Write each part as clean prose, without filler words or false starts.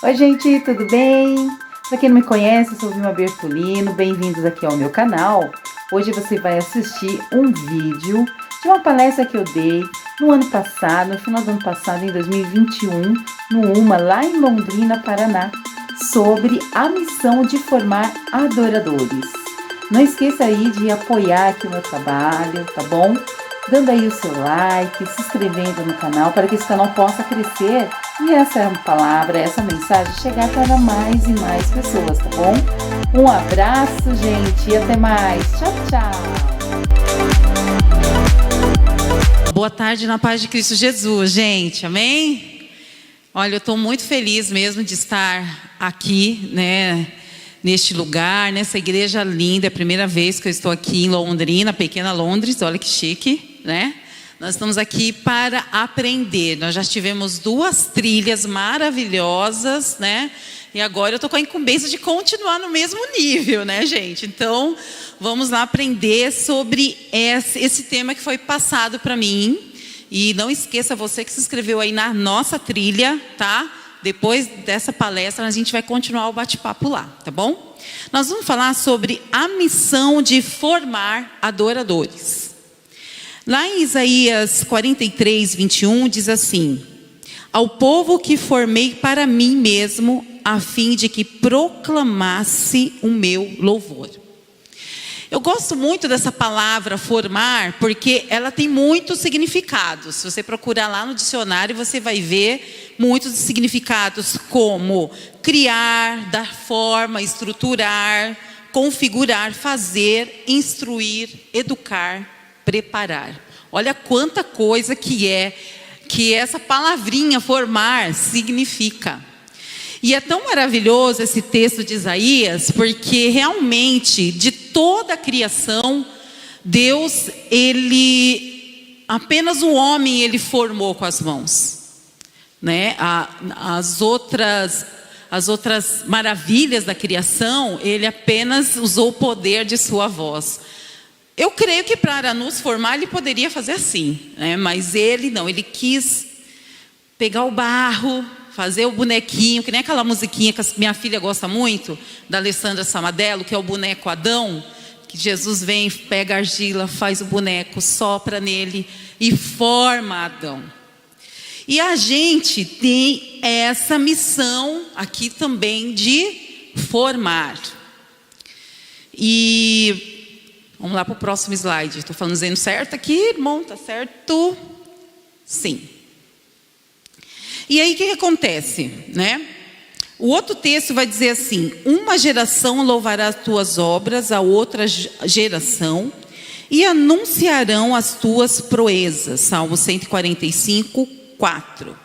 Oi gente, tudo bem? Para quem não me conhece, eu sou Vilma Bertolino, bem-vindos aqui ao meu canal. Hoje você vai assistir um vídeo de uma palestra que eu dei no ano passado, no final do ano passado, em 2021, no UMA, lá em Londrina, Paraná, sobre a missão de formar adoradores. Não esqueça aí de apoiar aqui o meu trabalho, tá bom? Dando aí o seu like, se inscrevendo no canal para que esse canal possa crescer e essa palavra, essa mensagem chegar para mais e mais pessoas, tá bom? Um abraço, gente, e até mais. Tchau, tchau. Boa tarde na paz de Cristo Jesus, gente, amém? Olha, eu estou muito feliz mesmo de estar aqui, né, neste lugar, nessa igreja linda. É a primeira vez que eu estou aqui em Londrina, pequena Londres, olha que chique, né? Nós estamos aqui para aprender. Nós já tivemos 2 trilhas maravilhosas, né? E agora eu estou com a incumbência de continuar no mesmo nível, né, gente? Então, vamos lá aprender sobre esse tema que foi passado para mim. E não esqueça, você que se inscreveu aí na nossa trilha, tá? Depois dessa palestra, a gente vai continuar o bate-papo lá, tá bom? Nós vamos falar sobre a missão de formar adoradores. Lá em Isaías 43, 21, diz assim: ao povo que formei para mim mesmo, a fim de que proclamasse o meu louvor. Eu gosto muito dessa palavra formar, porque ela tem muitos significados. Se você procurar lá no dicionário, você vai ver muitos significados, como criar, dar forma, estruturar, configurar, fazer, instruir, educar, preparar. Olha quanta coisa que essa palavrinha formar significa. E é tão maravilhoso esse texto de Isaías, porque realmente, de toda a criação, Deus, apenas o homem ele formou com as mãos, né? As outras maravilhas da criação, ele apenas usou o poder de sua voz. Eu creio que para nos formar ele poderia fazer assim, né? Mas ele não, ele quis pegar o barro, fazer o bonequinho, que nem aquela musiquinha que a minha filha gosta muito, da Alessandra Samadello, que é o boneco Adão, que Jesus vem, pega a argila, faz o boneco, sopra nele e forma Adão. E a gente tem essa missão aqui também de formar. E vamos lá para o próximo slide. Estou dizendo certo aqui, irmão? Está certo? Sim. E aí o que acontece, né? O outro texto vai dizer assim: uma geração louvará as tuas obras, a outra geração, e anunciarão as tuas proezas. Salmo 145, 4.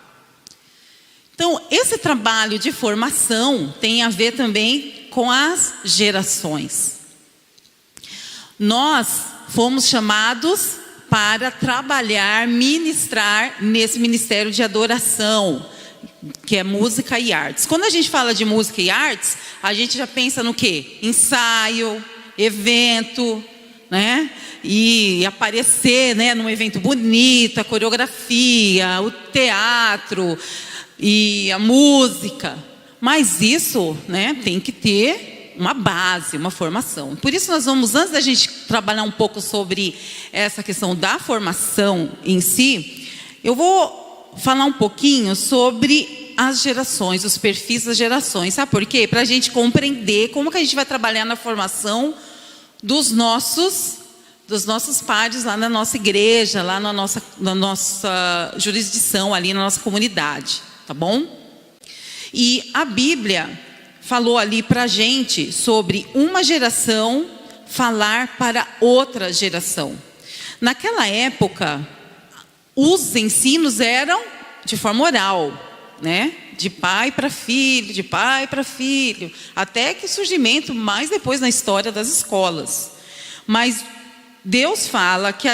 Então, esse trabalho de formação tem a ver também com as gerações. Nós fomos chamados para trabalhar, ministrar nesse ministério de adoração, que é música e artes. Quando a gente fala de música e artes, a gente já pensa no quê? Ensaio, evento, né? E aparecer, né, num evento bonito, a coreografia, o teatro e a música. Mas isso, né, tem que ter uma base, uma formação. Por isso nós vamos, antes da gente trabalhar um pouco sobre essa questão da formação em si, eu vou falar um pouquinho sobre as gerações, os perfis das gerações. Sabe por quê? Para a gente compreender como que a gente vai trabalhar na formação dos nossos pares lá na nossa igreja, lá na nossa jurisdição, ali na nossa comunidade, tá bom? E a Bíblia falou ali para a gente sobre uma geração falar para outra geração. Naquela época, os ensinos eram de forma oral, né? De pai para filho, de pai para filho, até que o surgimento mais depois na história das escolas. Mas Deus fala que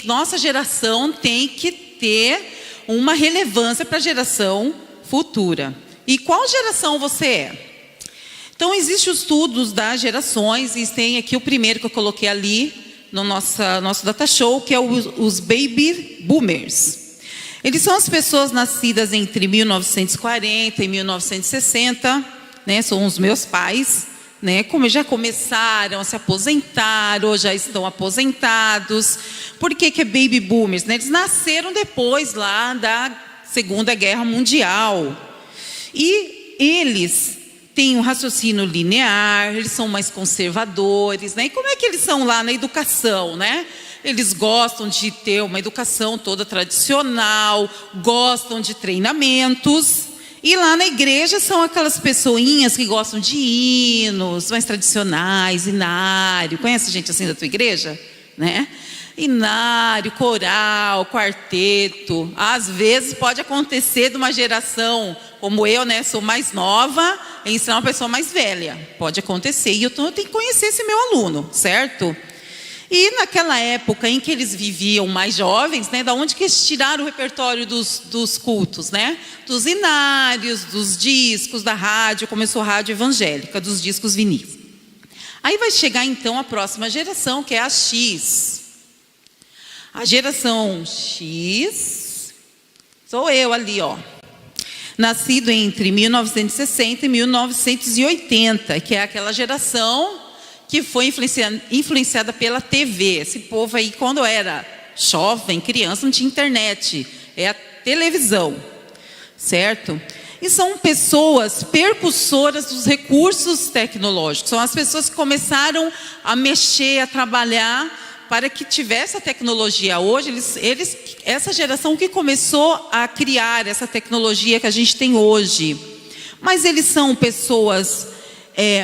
nossa geração tem que ter uma relevância para a geração futura. E qual geração você é? Então, existem os estudos das gerações, e tem aqui o primeiro que eu coloquei ali no nosso data show, que é os baby boomers. Eles são as pessoas nascidas entre 1940 e 1960, né? São os meus pais, né? Como já começaram a se aposentar ou já estão aposentados. Por que é baby boomers, né? Eles nasceram depois lá da Segunda Guerra Mundial. E eles têm um raciocínio linear, eles são mais conservadores, né? E como é que eles são lá na educação, né? Eles gostam de ter uma educação toda tradicional, gostam de treinamentos. E lá na igreja são aquelas pessoinhas que gostam de hinos mais tradicionais, inário. Conhece gente assim da tua igreja? Né? Inário, coral, quarteto. Às vezes pode acontecer de uma geração como eu, né? Sou mais nova, ensinar uma pessoa mais velha. Pode acontecer. E eu tenho que conhecer esse meu aluno, certo? E naquela época em que eles viviam mais jovens, né, da onde que eles tiraram o repertório dos cultos, né? Dos inários, dos discos, da rádio, começou a rádio evangélica, dos discos vinis. Aí vai chegar então a próxima geração, que é a X. A geração X, sou eu ali, ó. Nascido entre 1960 e 1980, que é aquela geração que foi influenciada pela TV. Esse povo aí, quando era jovem, criança, não tinha internet. É a televisão, certo? E são pessoas percursoras dos recursos tecnológicos. São as pessoas que começaram a mexer, a trabalhar para que tivesse a tecnologia. Hoje, essa geração que começou a criar essa tecnologia que a gente tem hoje. Mas eles são pessoas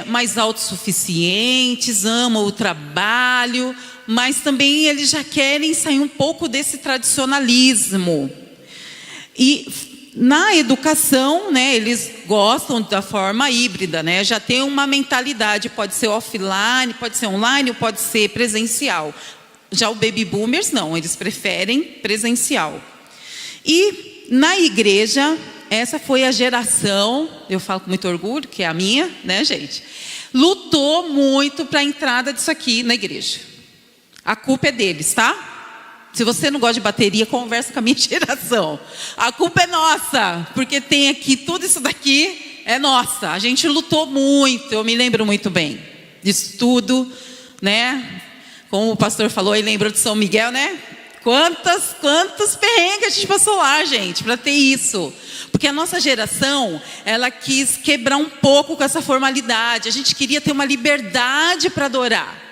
mais autossuficientes, amam o trabalho, mas também eles já querem sair um pouco desse tradicionalismo. E na educação, né, eles gostam da forma híbrida, né? Já tem uma mentalidade, pode ser offline, pode ser online, ou pode ser presencial. Já o baby boomers não, eles preferem presencial. E na igreja, essa foi a geração, eu falo com muito orgulho, que é a minha, né, gente? Lutou muito para a entrada disso aqui na igreja. A culpa é deles, tá? Se você não gosta de bateria, conversa com a minha geração. A culpa é nossa, porque tem aqui, tudo isso daqui é nossa. A gente lutou muito, eu me lembro muito bem disso tudo, né? Como o pastor falou, ele lembrou de São Miguel, né? Quantos perrengues a gente passou lá, gente, para ter isso. Porque a nossa geração, ela quis quebrar um pouco com essa formalidade. A gente queria ter uma liberdade para adorar.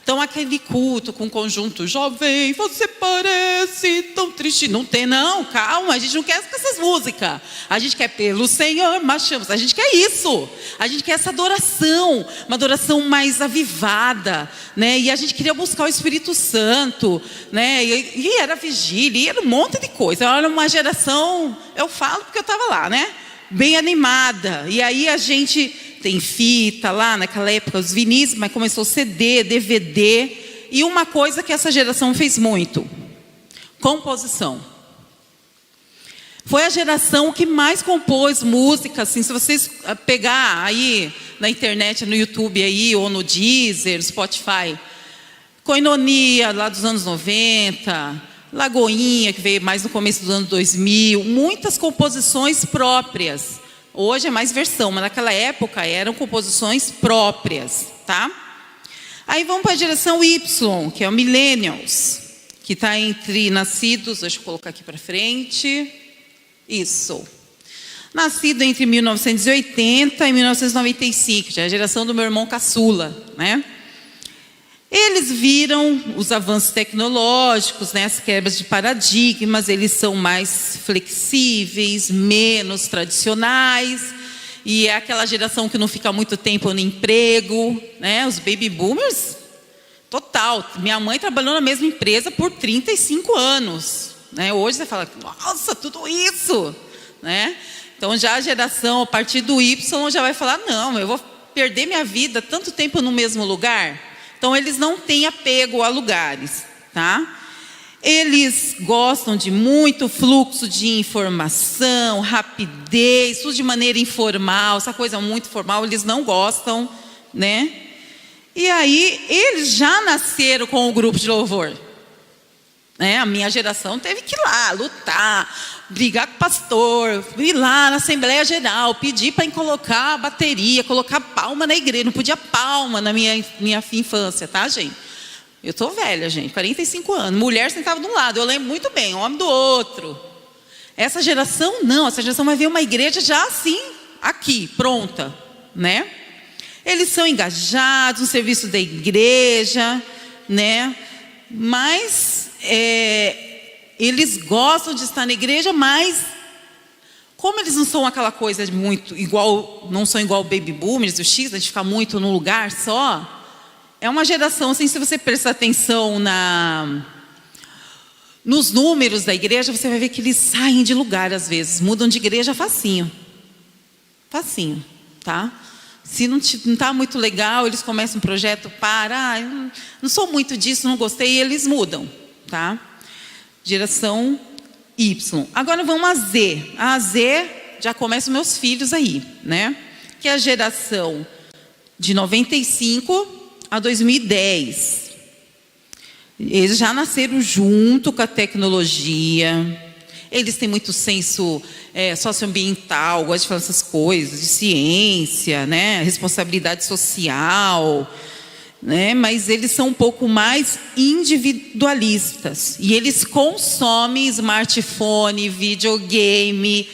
Então, aquele culto com conjunto jovem, você parece tão triste. Não tem, não, calma, a gente não quer essas músicas. A gente quer pelo Senhor, marchamos. A gente quer isso. A gente quer essa adoração, uma adoração mais avivada, né? E a gente queria buscar o Espírito Santo, né? E era vigília, e era um monte de coisa. Era uma geração, eu falo porque eu estava lá, né? Bem animada. E aí a gente tem fita lá, naquela época, os vinis, mas começou CD, DVD. E uma coisa que essa geração fez muito: composição. Foi a geração que mais compôs música, assim, se vocês pegar aí na internet, no YouTube aí, ou no Deezer, Spotify, Koinonia, lá dos anos 90, Lagoinha, que veio mais no começo dos anos 2000, muitas composições próprias. Hoje é mais versão, mas naquela época eram composições próprias, tá? Aí vamos para a geração Y, que é o Millennials, que está entre nascidos, deixa eu colocar aqui para frente, isso. Nascido entre 1980 e 1995, já é a geração do meu irmão caçula, né? Eles viram os avanços tecnológicos, né, as quebras de paradigmas, eles são mais flexíveis, menos tradicionais, e é aquela geração que não fica muito tempo no emprego, né, os baby boomers, total. Minha mãe trabalhou na mesma empresa por 35 anos, né, hoje você fala, nossa, tudo isso, né? Então já a geração, a partir do Y, já vai falar, não, eu vou perder minha vida tanto tempo no mesmo lugar. Então, eles não têm apego a lugares, tá? Eles gostam de muito fluxo de informação, rapidez, tudo de maneira informal, essa coisa muito formal, eles não gostam, né? E aí, eles já nasceram com o grupo de louvor. A minha geração teve que ir lá, lutar, brigar com o pastor, ir lá na Assembleia Geral, pedir para colocar a bateria, colocar palma na igreja. Não podia palma na minha infância, tá, gente? Eu tô velha, gente, 45 anos. Mulher sentava de um lado, eu lembro muito bem, homem do outro. Essa geração não, essa geração vai ver uma igreja já assim, aqui, pronta, né? Eles são engajados no serviço da igreja, né? Mas eles gostam de estar na igreja, mas como eles não são aquela coisa muito igual, não são igual o baby boomers, o X, a gente ficar muito num lugar só. É uma geração assim, se você prestar atenção nos números da igreja, você vai ver que eles saem de lugar às vezes, mudam de igreja facinho, tá? Se não está muito legal, eles começam um projeto para, não sou muito disso, não gostei, e eles mudam, tá? Geração Y. Agora vamos a Z. A Z já começam meus filhos aí, né? Que é a geração de 95 a 2010. Eles já nasceram junto com a tecnologia. Eles têm muito senso socioambiental, gostam de falar essas coisas, de ciência, né? Responsabilidade social, né? Mas eles são um pouco mais individualistas. E eles consomem smartphone, videogame,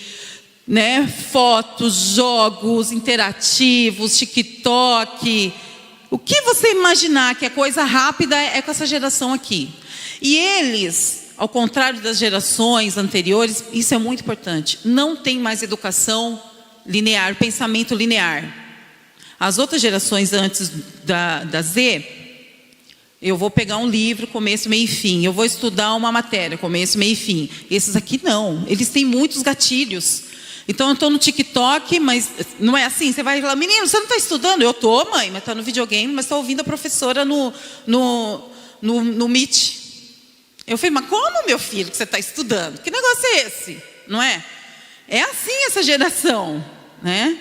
né? Fotos, jogos interativos, TikTok. O que você imaginar que é coisa rápida é com essa geração aqui. E eles, ao contrário das gerações anteriores, isso é muito importante, não tem mais educação linear, pensamento linear. As outras gerações antes da Z, eu vou pegar um livro, começo, meio e fim. Eu vou estudar uma matéria, começo, meio e fim. Esses aqui não, eles têm muitos gatilhos. Então eu estou no TikTok, mas não é assim. Você vai falar, menino, você não está estudando? Eu estou, mãe, mas está no videogame, mas estou ouvindo a professora no Meet. Eu falei, mas como, meu filho, que você está estudando? Que negócio é esse? Não é? É assim essa geração, né?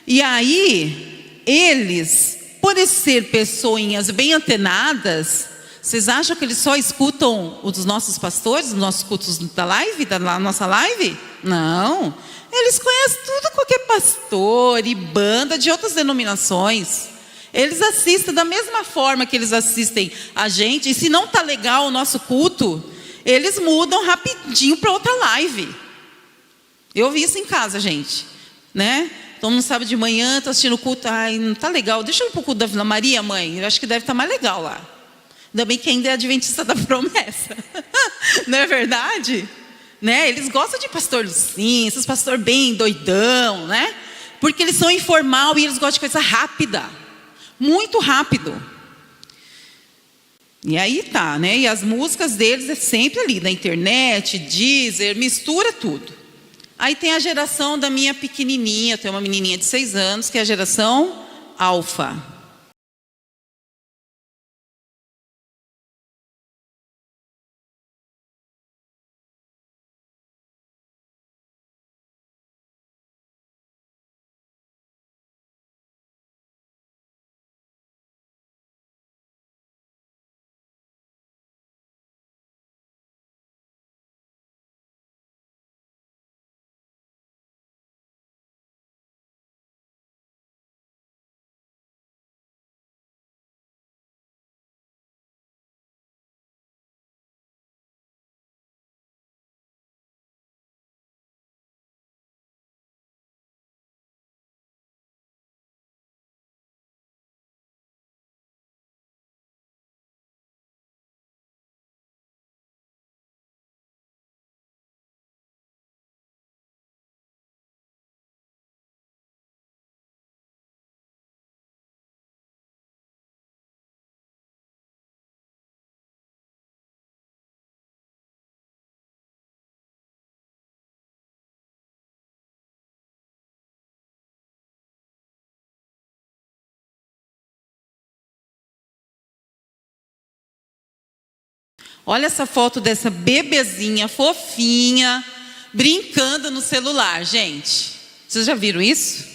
E aí, eles, por ser pessoinhas bem antenadas, vocês acham que eles só escutam os nossos pastores, os nossos cultos da live, da nossa live? Não. Eles conhecem tudo, qualquer pastor e banda de outras denominações. Eles assistem da mesma forma que eles assistem a gente. E se não está legal o nosso culto, eles mudam rapidinho para outra live. Eu vi isso em casa, gente, né? Então, no sábado de manhã, estou assistindo o culto. Ai, não está legal. Deixa eu ir para o culto da Vila Maria, mãe. Eu acho que deve estar mais legal lá. Ainda bem que ainda é adventista da promessa. Não é verdade? Né? Eles gostam de pastor Lucinho, esses pastor bem doidão, né? Porque eles são informal e eles gostam de coisa rápida. Muito rápido. E aí tá, né? E as músicas deles é sempre ali, na internet, Deezer, mistura tudo. Aí tem a geração da minha pequenininha, eu tenho uma menininha de 6 anos, que é a geração Alfa. Olha essa foto dessa bebezinha fofinha, brincando no celular, gente. Vocês já viram isso?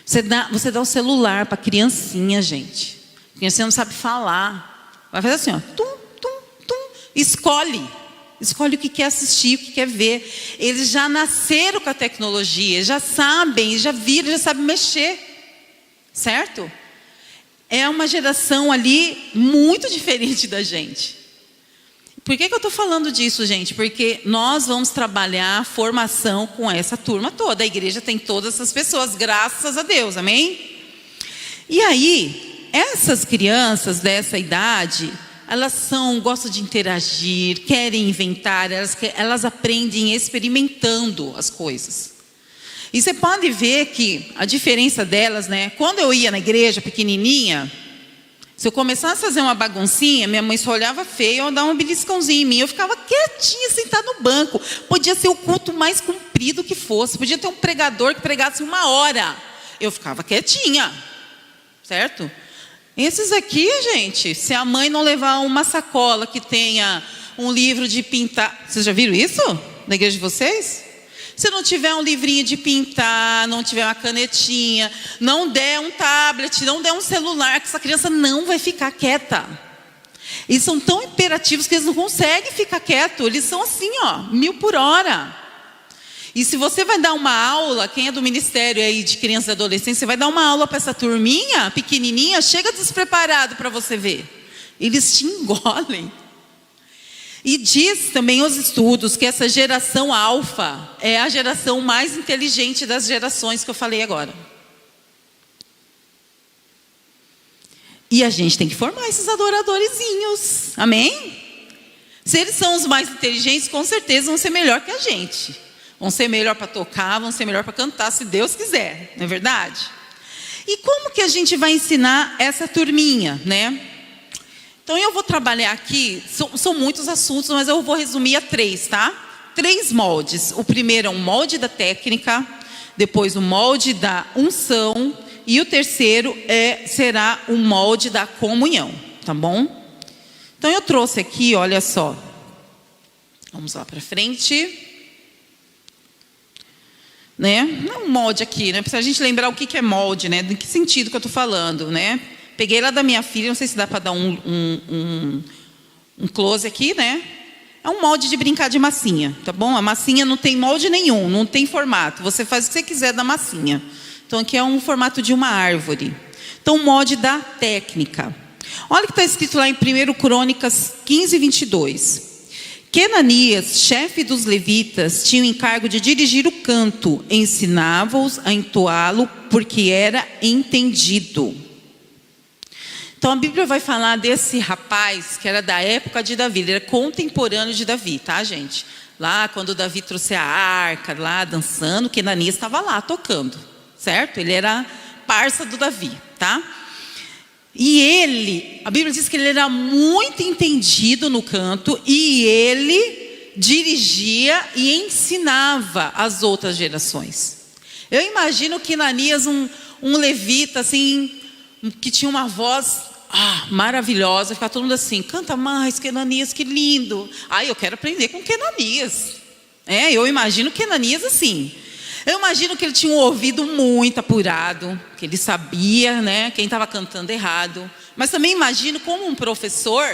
Você dá o celular para a criancinha, gente. A criancinha não sabe falar. Vai fazer assim, ó. Tum, tum, tum. Escolhe o que quer assistir, o que quer ver. Eles já nasceram com a tecnologia, já sabem, já viram, já sabem mexer, certo? É uma geração ali muito diferente da gente. Por que eu estou falando disso, gente? Porque nós vamos trabalhar a formação com essa turma toda. A igreja tem todas essas pessoas, graças a Deus, amém? E aí, essas crianças dessa idade, elas gostam de interagir, querem inventar, elas aprendem experimentando as coisas. E você pode ver que a diferença delas, né? Quando eu ia na igreja pequenininha, se eu começasse a fazer uma baguncinha, minha mãe só olhava feio ou dava um beliscãozinho em mim. Eu ficava quietinha, sentada no banco. Podia ser o culto mais comprido que fosse. Podia ter um pregador que pregasse 1 hora. Eu ficava quietinha, certo? Esses aqui, gente, se a mãe não levar uma sacola que tenha um livro de pintar... Vocês já viram isso na igreja de vocês? Se não tiver um livrinho de pintar, não tiver uma canetinha, não der um tablet, não der um celular, que essa criança não vai ficar quieta. Eles são tão imperativos que eles não conseguem ficar quietos. Eles são assim, 1000 por hora. E se você vai dar uma aula, quem é do ministério aí de crianças e adolescentes, você vai dar uma aula para essa turminha pequenininha, chega despreparado para você ver. Eles te engolem. E diz também os estudos que essa geração alfa é a geração mais inteligente das gerações que eu falei agora. E a gente tem que formar esses adoradorzinhos, amém? Se eles são os mais inteligentes, com certeza vão ser melhor que a gente. Vão ser melhor para tocar, vão ser melhor para cantar, se Deus quiser, não é verdade? E como que a gente vai ensinar essa turminha, né? Então eu vou trabalhar aqui, são muitos assuntos, mas eu vou resumir a 3, tá? 3 moldes. O primeiro é um molde da técnica, depois o molde da unção, e o terceiro será o molde da comunhão, tá bom? Então eu trouxe aqui, olha só. Vamos lá para frente. Né? Não um molde aqui, né? Para a gente lembrar o que é molde, né? De que sentido que eu estou falando, né? Peguei lá da minha filha, não sei se dá para dar um close aqui, né? É um molde de brincar de massinha, tá bom? A massinha não tem molde nenhum, não tem formato. Você faz o que você quiser da massinha. Então aqui é um formato de uma árvore. Então o molde da técnica. Olha o que está escrito lá em 1 Crônicas 15, 22. Que Ananias, chefe dos levitas, tinha o encargo de dirigir o canto, ensinava-os a entoá-lo, porque era entendido. Então a Bíblia vai falar desse rapaz que era da época de Davi, ele era contemporâneo de Davi, tá, gente? Lá quando Davi trouxe a arca, lá dançando, que Ananias estava lá tocando, certo? Ele era parça do Davi, tá? E ele, a Bíblia diz que ele era muito entendido no canto e ele dirigia e ensinava as outras gerações. Eu imagino que Ananias, um levita assim, que tinha uma voz maravilhosa, ficava todo mundo assim, canta mais, Kenanias, que lindo. Eu quero aprender com Kenanias. Eu imagino Kenanias assim. Eu imagino que ele tinha um ouvido muito apurado, que ele sabia, né, quem estava cantando errado. Mas também imagino como um professor,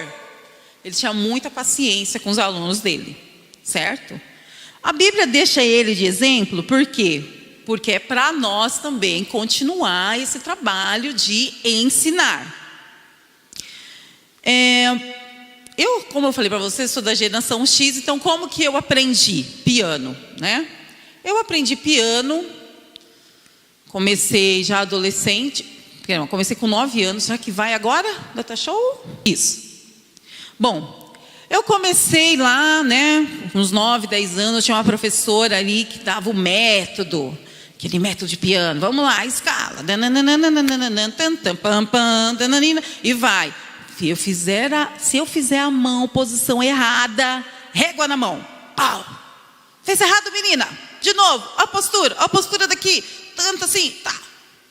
ele tinha muita paciência com os alunos dele, certo? A Bíblia deixa ele de exemplo, por quê? Porque é para nós também continuar esse trabalho de ensinar. Como eu falei para vocês, sou da geração X, então como que eu aprendi piano, né? Eu aprendi piano, comecei já adolescente, comecei com 9 anos, será que vai agora? Data show? Isso. Bom, eu comecei lá, né, uns 9, 10 anos, tinha uma professora ali que dava o método, aquele método de piano, vamos lá, escala, e vai. Se eu fizer a mão, posição errada, régua na mão, pau. Fez errado, menina, de novo, a postura daqui, tanto assim, tá.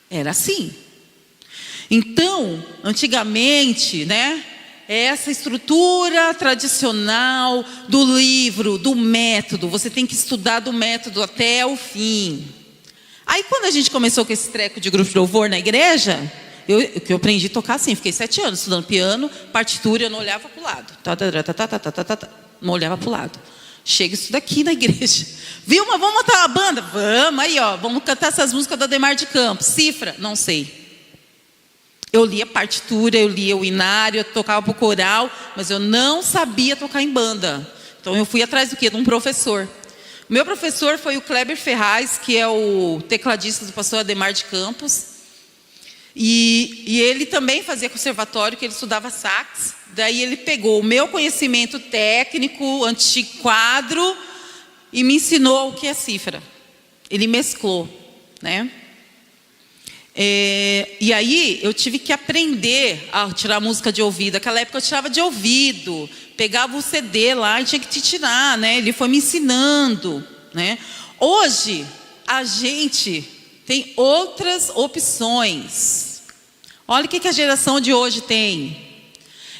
Era assim. Então, antigamente, né, essa estrutura tradicional do livro, do método, você tem que estudar do método até o fim. Aí quando a gente começou com esse treco de grupo de louvor na igreja, Eu aprendi a tocar assim, fiquei 7 anos estudando piano, partitura, eu não olhava para o lado. Não olhava para o lado. Chega isso daqui na igreja. Vilma, vamos montar uma banda? Vamos, aí ó, vamos cantar essas músicas do Ademar de Campos. Cifra? Não sei. Eu lia partitura, eu lia o inário, eu tocava pro coral, mas eu não sabia tocar em banda. Então eu fui atrás do quê? De um professor. O meu professor foi o Kleber Ferraz, que é o tecladista do pastor Ademar de Campos. E ele também fazia conservatório, que ele estudava sax. Daí ele pegou o meu conhecimento técnico, antiquadro, e me ensinou o que é cifra. Ele mesclou, né? E aí eu tive que aprender a tirar música de ouvido. Naquela época eu tirava de ouvido, pegava o CD lá e tinha que te tirar, né? Ele foi me ensinando, né? Hoje a gente tem outras opções. Olha o que a geração de hoje tem.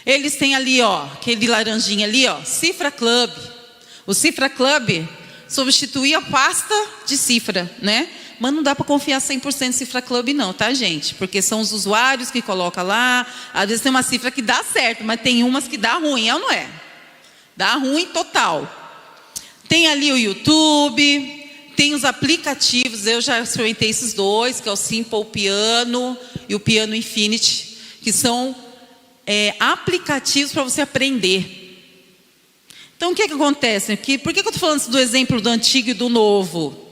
Eles têm ali, ó, aquele laranjinha ali, ó, Cifra Club. O Cifra Club substituía a pasta de cifra, né? Mas não dá para confiar 100% em Cifra Club não, tá, gente? Porque são os usuários que colocam lá. Às vezes tem uma cifra que dá certo, mas tem umas que dá ruim, é ou não é? Dá ruim total. Tem ali o YouTube, tem os aplicativos, eu já experimentei esses dois, que é o Simple Piano e o Piano Infinity, que são aplicativos para você aprender. Então, o que acontece aqui? Por que eu estou falando do exemplo do antigo e do novo?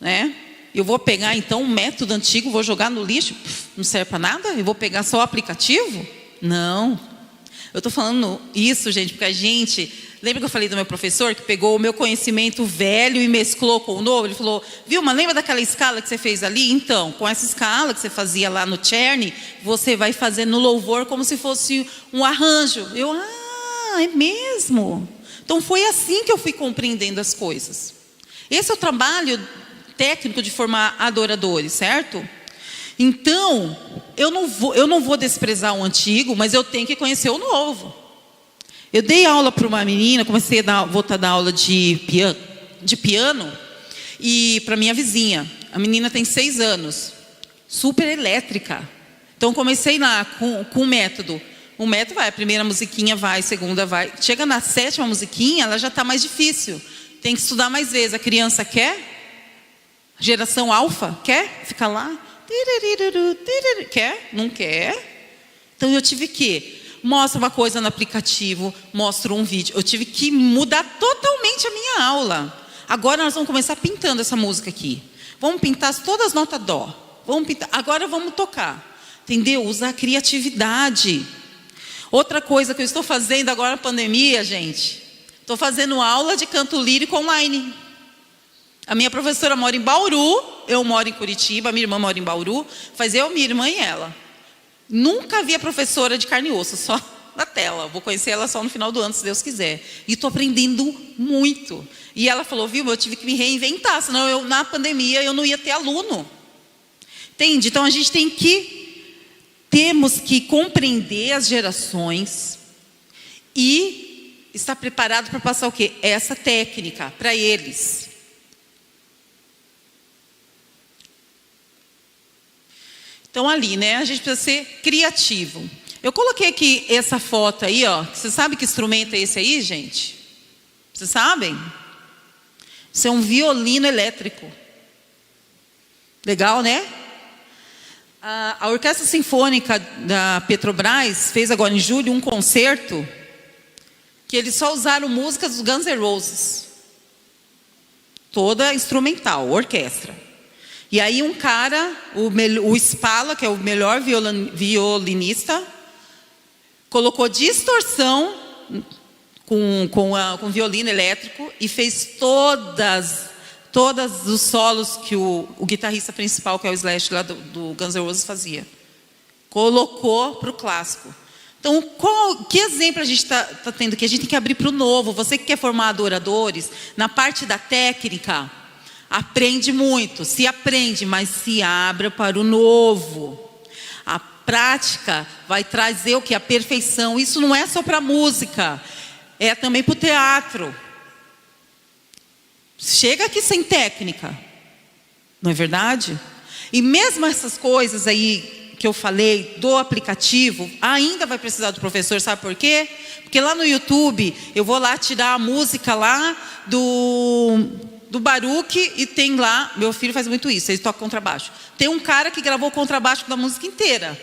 Né? Eu vou pegar então um método antigo, vou jogar no lixo, não serve para nada? Eu vou pegar só o aplicativo? Não. Eu estou falando isso, gente, porque a gente... Lembra que eu falei do meu professor que pegou o meu conhecimento velho e mesclou com o novo? Ele falou, Vilma, lembra daquela escala que você fez ali? Então, com essa escala que você fazia lá no Czerny, você vai fazer no louvor como se fosse um arranjo. Eu, é mesmo? Então foi assim que eu fui compreendendo as coisas. Esse é o trabalho técnico de formar adoradores, certo? Então, eu não vou desprezar o antigo, mas eu tenho que conhecer o novo. Eu dei aula para uma menina, comecei a voltar a dar aula de piano e para minha vizinha. A menina tem 6 anos, super elétrica. Então comecei lá com o método. O método vai, a primeira musiquinha vai, a segunda vai. Chega na 7ª musiquinha, ela já está mais difícil. Tem que estudar mais vezes. A criança quer? Geração alfa, quer? Fica lá? Quer? Não quer? Então eu tive que... Mostra uma coisa no aplicativo, mostra um vídeo. Eu tive que mudar totalmente a minha aula. Agora nós vamos começar pintando essa música aqui. Vamos pintar todas as notas dó. Vamos pintar. Agora vamos tocar. Entendeu? Usar a criatividade. Outra coisa que eu estou fazendo agora na pandemia, gente. Estou fazendo aula de canto lírico online. A minha professora mora em Bauru, eu moro em Curitiba, a minha irmã mora em Bauru. Faz eu, minha irmã e ela. Nunca vi a professora de carne e osso, só na tela. Vou conhecer ela só no final do ano, se Deus quiser. E estou aprendendo muito. E ela falou, viu, eu tive que me reinventar, senão na pandemia eu não ia ter aluno. Entende? Então a gente temos que compreender as gerações e estar preparado para passar o quê? Essa técnica para eles. Então ali, né, a gente precisa ser criativo. Eu coloquei aqui essa foto aí, ó. Você sabe que instrumento é esse aí, gente? Vocês sabem? Isso é um violino elétrico. Legal, né? A Orquestra Sinfônica da Petrobras fez agora em julho um concerto que eles só usaram músicas dos Guns N' Roses. Toda instrumental, orquestra. E aí um cara, o Spala, que é o melhor violinista, colocou distorção com violino elétrico e fez todas os solos que o guitarrista principal, que é o Slash lá do Guns N' Roses, fazia. Colocou para o clássico. Então, que exemplo a gente está tendo aqui? A gente tem que abrir para o novo. Você que quer formar adoradores, na parte da técnica... Aprende muito, se aprende, mas se abra para o novo. A prática vai trazer o que? A perfeição. Isso não é só para a música, é também para o teatro. Chega aqui sem técnica, não é verdade? E mesmo essas coisas aí que eu falei do aplicativo, ainda vai precisar do professor, sabe por quê? Porque lá no YouTube, eu vou lá tirar a música lá do Baruch e tem lá, meu filho faz muito isso, ele toca contrabaixo. Tem um cara que gravou o contrabaixo da música inteira.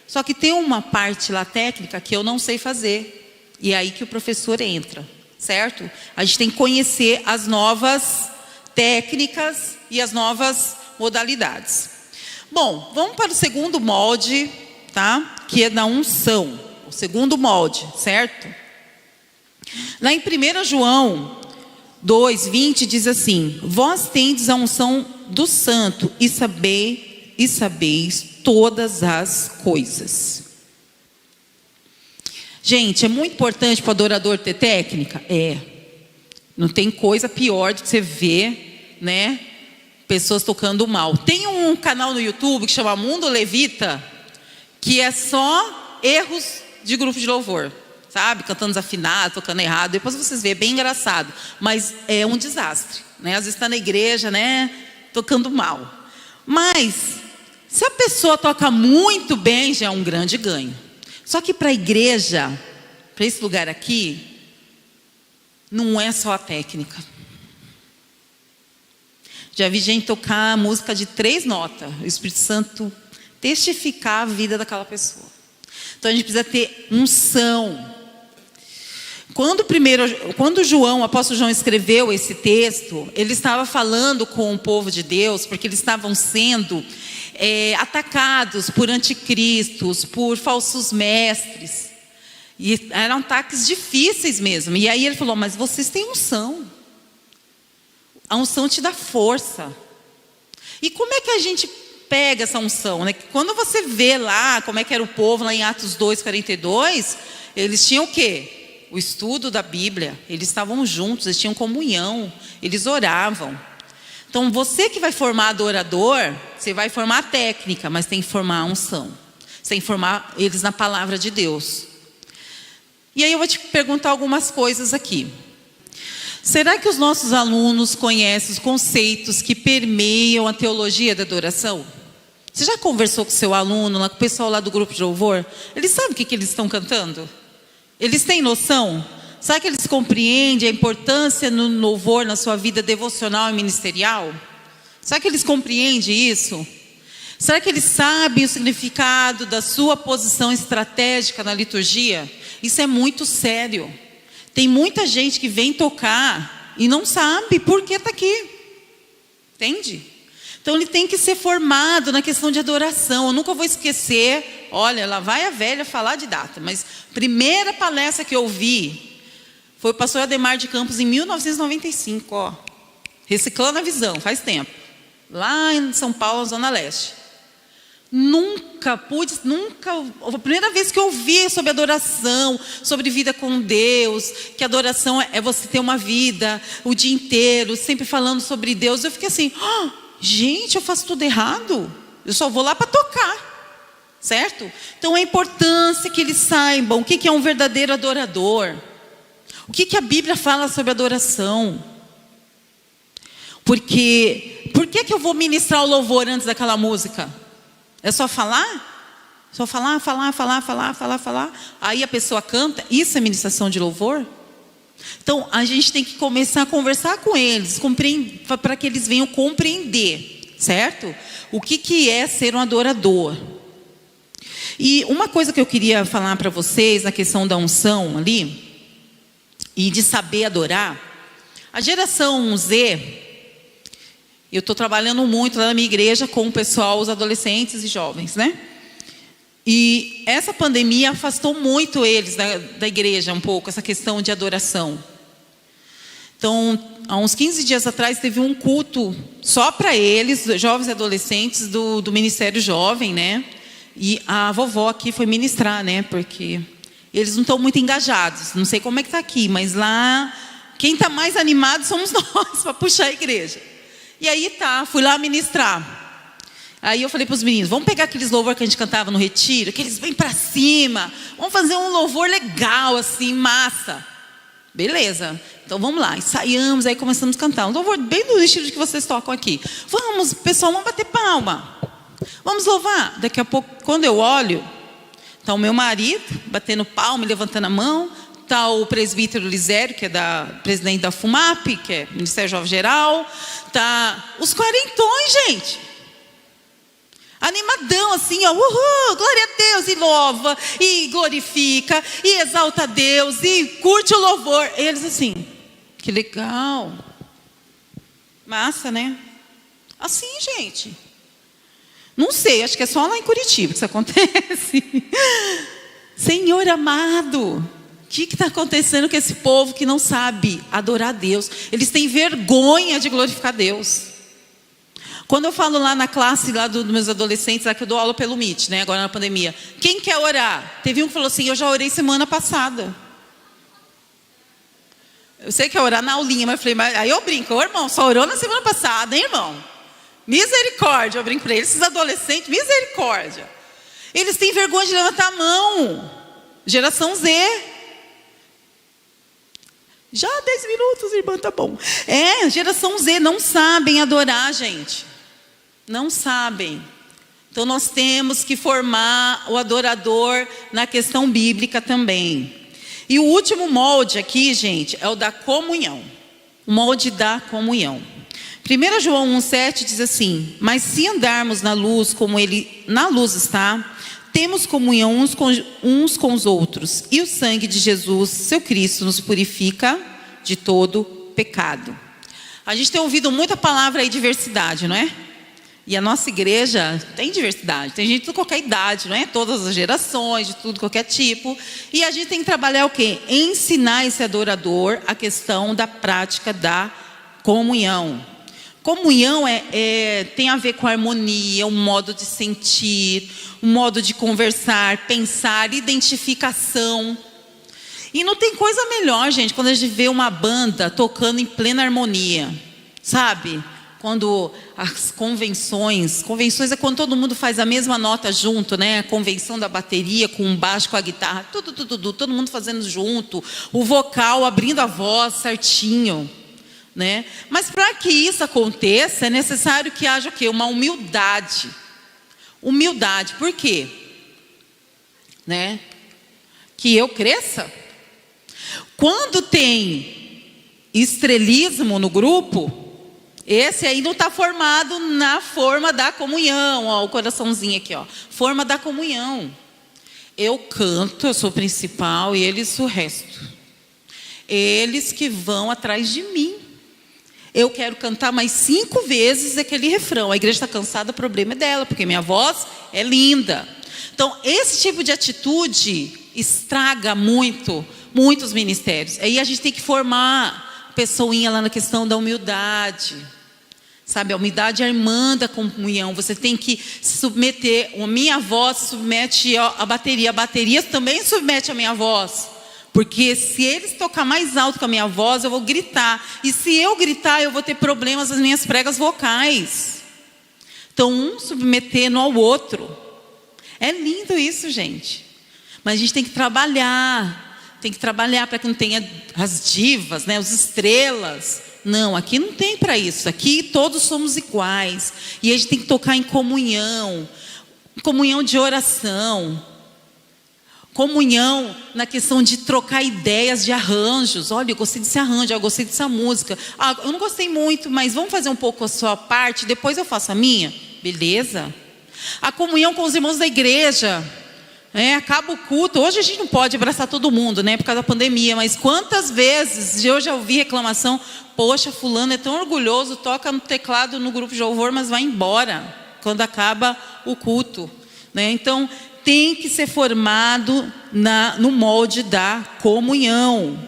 Só que tem uma parte lá técnica que eu não sei fazer. E é aí que o professor entra, certo? A gente tem que conhecer as novas técnicas e as novas modalidades. Bom, vamos para o segundo molde, tá? Que é da unção. O segundo molde, certo? Lá em 1 João 2:20 diz assim: vós tendes a unção do santo e sabeis todas as coisas. Gente, é muito importante para o adorador ter técnica? É. Não tem coisa pior do que você ver, né, pessoas tocando mal. Tem um canal no YouTube que chama Mundo Levita, que é só erros de grupo de louvor, sabe? Cantando desafinado, tocando errado. Depois vocês veem, é bem engraçado. Mas é um desastre, né? Às vezes está na igreja, né, tocando mal. Mas se a pessoa toca muito bem, já é um grande ganho. Só que para a igreja, para esse lugar aqui, não é só a técnica. Já vi gente tocar música de 3 notas. O Espírito Santo testificar a vida daquela pessoa. Então a gente precisa ter unção. Quando João, o apóstolo João, escreveu esse texto, ele estava falando com o povo de Deus, porque eles estavam sendo atacados por anticristos, por falsos mestres. E eram ataques difíceis mesmo. E aí ele falou: mas vocês têm unção. A unção te dá força. E como é que a gente pega essa unção, né? Quando você vê lá como é que era o povo lá em Atos 2:42, eles tinham o quê? O estudo da Bíblia. Eles estavam juntos, eles tinham comunhão, eles oravam. Então você que vai formar adorador, você vai formar a técnica, mas tem que formar a unção. Você tem que formar eles na palavra de Deus. E aí eu vou te perguntar algumas coisas aqui. Será que os nossos alunos conhecem os conceitos que permeiam a teologia da adoração? Você já conversou com o seu aluno, com o pessoal lá do grupo de louvor? Eles sabem o que eles estão cantando? Eles têm noção? Será que eles compreendem a importância no louvor na sua vida devocional e ministerial? Será que eles compreendem isso? Será que eles sabem o significado da sua posição estratégica na liturgia? Isso é muito sério. Tem muita gente que vem tocar e não sabe por que está aqui. Entende? Então ele tem que ser formado na questão de adoração. Eu nunca vou esquecer, olha, lá vai a velha falar de data, mas a primeira palestra que eu vi foi o pastor Ademar de Campos em 1995, ó. Reciclando a visão, faz tempo. Lá em São Paulo, Zona Leste. A primeira vez que eu ouvi sobre adoração, sobre vida com Deus, que adoração é você ter uma vida o dia inteiro, sempre falando sobre Deus, eu fiquei assim, gente, eu faço tudo errado, eu só vou lá para tocar, certo? Então é importante que eles saibam o que é um verdadeiro adorador, o que a Bíblia fala sobre adoração. Porque, por que eu vou ministrar o louvor antes daquela música? É só falar? Só falar. Aí a pessoa canta. Isso é ministração de louvor? Então a gente tem que começar a conversar com eles, para que eles venham compreender, certo? O que é ser um adorador. E uma coisa que eu queria falar para vocês na questão da unção ali, e de saber adorar. A geração Z, eu estou trabalhando muito lá na minha igreja com o pessoal, os adolescentes e jovens, né? E essa pandemia afastou muito eles da igreja um pouco, essa questão de adoração. Então, há uns 15 dias atrás, teve um culto só para eles, jovens e adolescentes do Ministério Jovem, né? E a vovó aqui foi ministrar, né? Porque eles não estão muito engajados. Não sei como é que está aqui, mas lá, quem está mais animado somos nós, para puxar a igreja. E aí fui lá ministrar. Aí eu falei para os meninos, vamos pegar aqueles louvor que a gente cantava no retiro, que eles vêm para cima, vamos fazer um louvor legal assim, massa. Beleza, então vamos lá, ensaiamos, aí começamos a cantar um louvor bem do estilo que vocês tocam aqui. Vamos, pessoal, vamos bater palma. Vamos louvar. Daqui a pouco, quando eu olho, está o meu marido batendo palma, levantando a mão. Está o presbítero Lisério, que é presidente da FUMAP, que é Ministério Jovem Geral. Está os quarentões, gente. Animadão assim, ó, uhul, glória a Deus, e louva, e glorifica, e exalta a Deus, e curte o louvor. Eles assim, que legal. Massa, né? Assim, gente. Não sei, acho que é só lá em Curitiba que isso acontece. Senhor amado, o que está acontecendo com esse povo que não sabe adorar a Deus? Eles têm vergonha de glorificar a Deus. Quando eu falo lá na classe lá dos meus adolescentes, lá que eu dou aula pelo Meet, né, agora na pandemia, quem quer orar? Teve um que falou assim, eu já orei semana passada. Eu sei que é orar na aulinha, mas eu falei, mas aí eu brinco, ô irmão, só orou na semana passada, hein, irmão? Misericórdia, eu brinco para eles, esses adolescentes, misericórdia. Eles têm vergonha de levantar a mão. Geração Z. Já 10 minutos, irmã, tá bom. Geração Z, não sabem adorar, gente. Não sabem. Então nós temos que formar o adorador na questão bíblica também. E o último molde aqui, gente, é o da comunhão. O molde da comunhão. 1 João 1,7 diz assim: mas se andarmos na luz como Ele na luz está, temos comunhão uns com os outros. E o sangue de Jesus, seu Cristo, nos purifica de todo pecado. A gente tem ouvido muita palavra aí, diversidade, não é? E a nossa igreja tem diversidade. Tem gente de qualquer idade, não é? Todas as gerações, de tudo, qualquer tipo. E a gente tem que trabalhar o quê? Ensinar esse adorador a questão da prática da comunhão. Comunhão tem a ver com harmonia, um modo de sentir, um modo de conversar, pensar, identificação. E não tem coisa melhor, gente, quando a gente vê uma banda tocando em plena harmonia, sabe? Quando as convenções é quando todo mundo faz a mesma nota junto, né? A convenção da bateria com o baixo, com a guitarra, todo mundo fazendo junto, o vocal abrindo a voz certinho. Né? Mas para que isso aconteça é necessário que haja o quê? Uma humildade. Humildade, por quê? Né? Que eu cresça. Quando tem estrelismo no grupo, esse aí não está formado na forma da comunhão. Ó, o coraçãozinho aqui, ó. Forma da comunhão. Eu canto, eu sou principal e eles o resto. Eles que vão atrás de mim. Eu quero cantar mais 5 vezes aquele refrão. A igreja está cansada, o problema é dela, porque minha voz é linda. Então, esse tipo de atitude estraga muitos ministérios. Aí a gente tem que formar a pessoinha lá na questão da humildade. Sabe, a humildade é a irmã da comunhão. Você tem que se submeter. A minha voz se submete à bateria. A bateria também se submete à minha voz. Porque se eles tocar mais alto com a minha voz, eu vou gritar. E se eu gritar, eu vou ter problemas nas minhas pregas vocais. Então, um submetendo ao outro. É lindo isso, gente. Mas a gente tem que trabalhar. Tem que trabalhar para que não tenha as divas, né, os estrelas. Não, aqui não tem para isso. Aqui todos somos iguais. E a gente tem que tocar em comunhão. Comunhão de oração. Comunhão na questão de trocar ideias de arranjos. Olha, eu gostei desse arranjo, eu gostei dessa música. Ah, eu não gostei muito, mas vamos fazer um pouco a sua parte, depois eu faço a minha? Beleza. A comunhão com os irmãos da igreja. Acaba o culto. Hoje a gente não pode abraçar todo mundo, né, por causa da pandemia. Mas quantas vezes eu já ouvi reclamação. Poxa, fulano é tão orgulhoso, toca no teclado no grupo de louvor, mas vai embora quando acaba o culto, né? Então, tem que ser formado no molde da comunhão.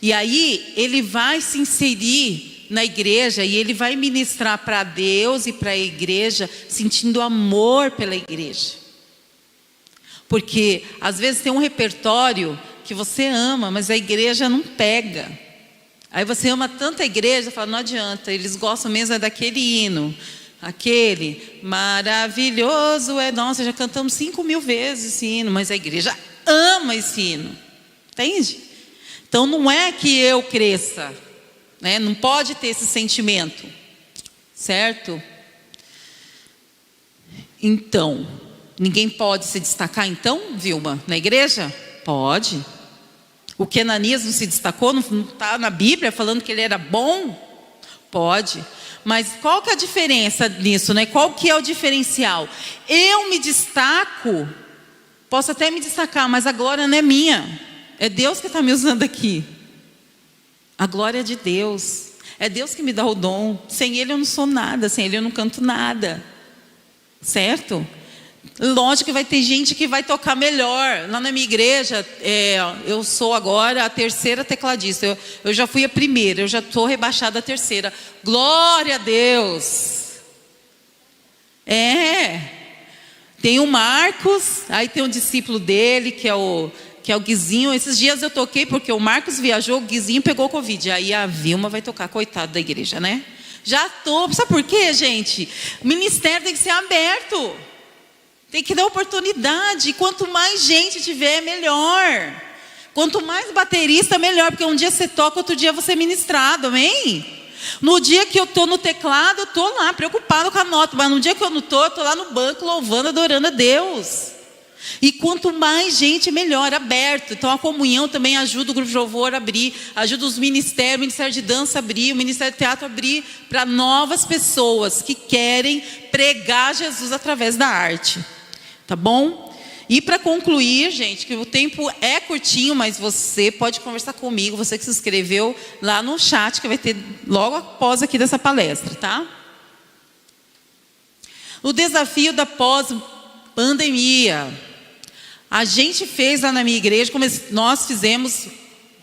E aí, ele vai se inserir na igreja e ele vai ministrar para Deus e para a igreja, sentindo amor pela igreja. Porque, às vezes, tem um repertório que você ama, mas a igreja não pega. Aí você ama tanto a igreja, fala, não adianta, eles gostam mesmo daquele hino. Aquele maravilhoso é. Nossa, já cantamos 5.000 vezes esse hino, mas a igreja ama esse hino. Entende? Então não é que eu cresça, né? Não pode ter esse sentimento, certo? Então, ninguém pode se destacar então, Vilma, na igreja? Pode. O que Ananias não se destacou, não está na Bíblia falando que ele era bom? Pode. Mas qual que é a diferença nisso, né? Qual que é o diferencial? Eu me destaco, posso até me destacar, mas a glória não é minha. É Deus que está me usando aqui. A glória é de Deus. É Deus que me dá o dom. Sem Ele eu não sou nada, sem Ele eu não canto nada. Certo? Lógico que vai ter gente que vai tocar melhor. Lá na minha igreja, eu sou agora a terceira tecladista. Eu já fui a primeira, eu já estou rebaixada a terceira. Glória a Deus! Tem o Marcos, aí tem um discípulo dele, que é o Guizinho. Esses dias eu toquei porque o Marcos viajou, o Guizinho pegou Covid. Aí a Vilma vai tocar, coitado da igreja, né? Já estou. Sabe por quê, gente? O ministério tem que ser aberto. Tem que dar oportunidade. Quanto mais gente tiver, melhor. Quanto mais baterista, melhor. Porque um dia você toca, outro dia você é ministrado, amém? No dia que eu estou no teclado, eu estou lá, preocupado com a nota. Mas no dia que eu não estou, eu estou lá no banco, louvando, adorando a Deus. E quanto mais gente, melhor, aberto. Então a comunhão também ajuda o grupo de louvor a abrir, ajuda os ministérios, o ministério de dança a abrir, o ministério de teatro a abrir para novas pessoas que querem pregar Jesus através da arte. Tá bom? E para concluir, gente, que o tempo é curtinho, mas você pode conversar comigo, você que se inscreveu lá no chat, que vai ter logo após aqui dessa palestra, tá? O desafio da pós-pandemia. A gente fez lá na minha igreja, como nós fizemos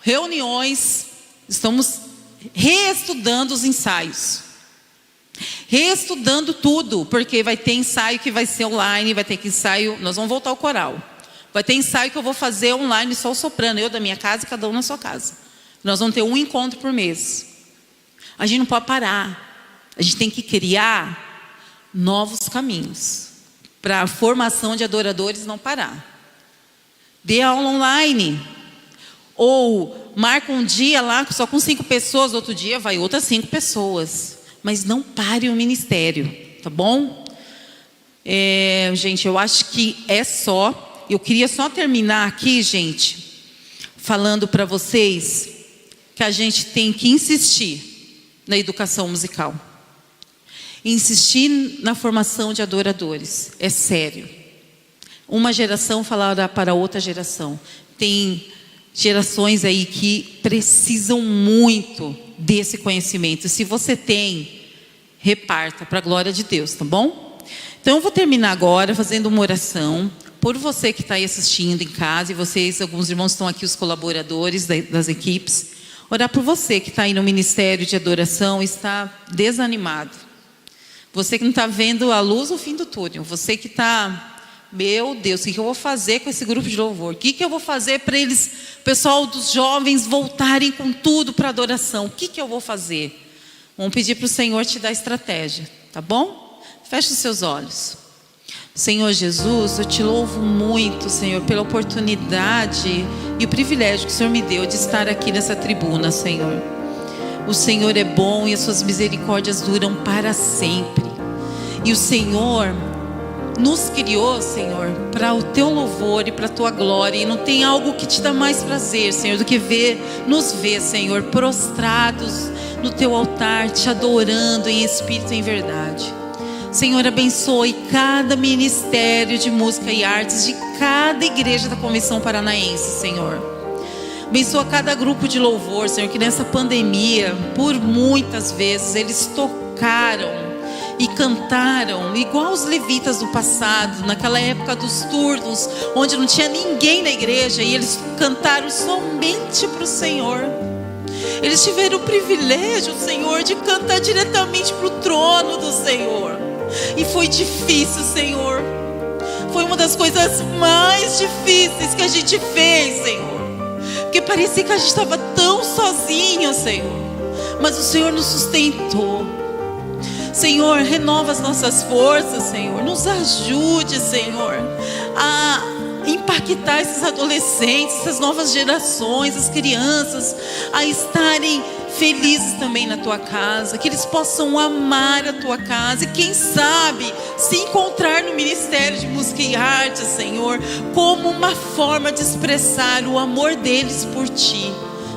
reuniões, estamos reestudando os ensaios. Reestudando tudo, porque vai ter ensaio que vai ser online, vai ter ensaio, nós vamos voltar ao coral. Vai ter ensaio que eu vou fazer online só o soprano, eu da minha casa e cada um na sua casa. Nós vamos ter um encontro por mês. A gente não pode parar. A gente tem que criar novos caminhos para a formação de adoradores não parar. Dê aula online. Ou marca um dia lá só com 5 pessoas, outro dia vai outras 5 pessoas. Mas não pare o ministério, tá bom? Gente, eu acho que é só. Eu queria só terminar aqui, gente, falando para vocês que a gente tem que insistir na educação musical. Insistir na formação de adoradores. É sério. Uma geração falará para outra geração. Tem gerações aí que precisam muito desse conhecimento. Se você tem, reparta para a glória de Deus, tá bom? Então eu vou terminar agora fazendo uma oração por você que está aí assistindo em casa, e vocês, alguns irmãos estão aqui, os colaboradores das equipes. Orar por você que está aí no ministério de adoração e está desanimado. Você que não está vendo a luz no fim do túnel. Você que está... Meu Deus, o que eu vou fazer com esse grupo de louvor? O que eu vou fazer para eles, pessoal dos jovens, voltarem com tudo para adoração? O que eu vou fazer? Vamos pedir para o Senhor te dar estratégia, tá bom? Feche os seus olhos. Senhor Jesus, eu te louvo muito, Senhor, pela oportunidade e o privilégio que o Senhor me deu de estar aqui nessa tribuna, Senhor. O Senhor é bom e as suas misericórdias duram para sempre. E o Senhor nos criou, Senhor, para o teu louvor e para a tua glória. E não tem algo que te dá mais prazer, Senhor, do que nos ver, Senhor, prostrados no teu altar, te adorando em espírito e em verdade. Senhor, abençoe cada ministério de música e artes de cada igreja da Convenção Paranaense, Senhor. Abençoa cada grupo de louvor, Senhor, que nessa pandemia, por muitas vezes, eles tocaram e cantaram igual os levitas do passado, naquela época dos turnos, onde não tinha ninguém na igreja, e eles cantaram somente para o Senhor. Eles tiveram o privilégio, Senhor, de cantar diretamente para o trono do Senhor. E foi difícil, Senhor. Foi uma das coisas mais difíceis que a gente fez, Senhor. Porque parecia que a gente estava tão sozinho, Senhor. Mas o Senhor nos sustentou. Senhor, renova as nossas forças, Senhor. Nos ajude, Senhor, a impactar esses adolescentes, essas novas gerações, as crianças, a estarem felizes também na tua casa, que eles possam amar a tua casa e quem sabe se encontrar no Ministério de Música e Arte, Senhor, como uma forma de expressar o amor deles por ti.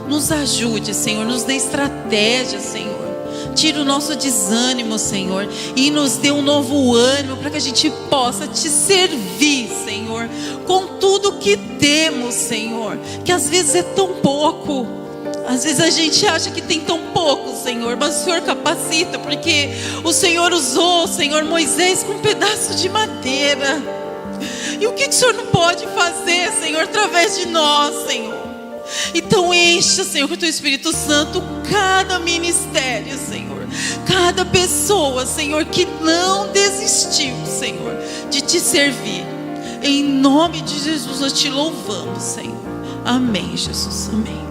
Nos ajude, Senhor, nos dê estratégia, Senhor. Tira o nosso desânimo, Senhor, e nos dê um novo ânimo para que a gente possa te servir, Senhor, com tudo que temos, Senhor, que às vezes é tão pouco. Às vezes a gente acha que tem tão pouco, Senhor, mas o Senhor capacita, porque o Senhor usou, Senhor, Moisés com um pedaço de madeira. E o que o Senhor não pode fazer, Senhor, através de nós, Senhor? Então encha, Senhor, com o teu Espírito Santo cada ministério, Senhor, cada pessoa, Senhor, que não desistiu, Senhor, de te servir. Em nome de Jesus nós te louvamos, Senhor. Amém, Jesus, amém.